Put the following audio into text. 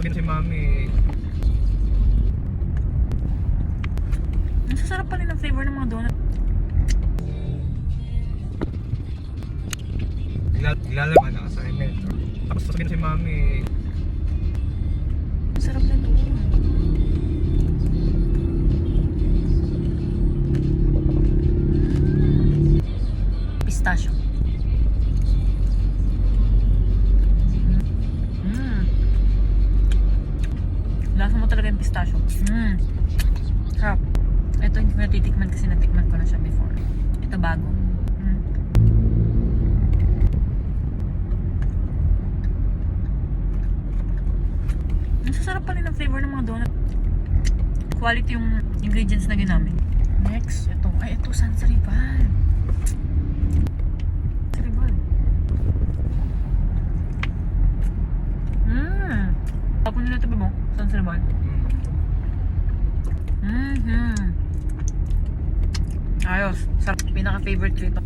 sabihin si mami. Ang sasarap pa rin ang flavor ng mga donut. Ilalagay ang assignment. Tapos sabihin si mami. Ang sarap na ito. Pistachio. Lasa mo talaga yung pistachio. Sarap. Ito hindi ko natitikman kasi natikman ko na siya before. Ito bago. Ang sasarap pa rin ang flavor ng mga donut. Quality yung ingredients na ginamit. Next, ito. Ay, ito, Sansariban. Sansariban. Tapos nila tabi mo, Sansariban. Ayos. Sarap. Pinaka-favorite ko ito.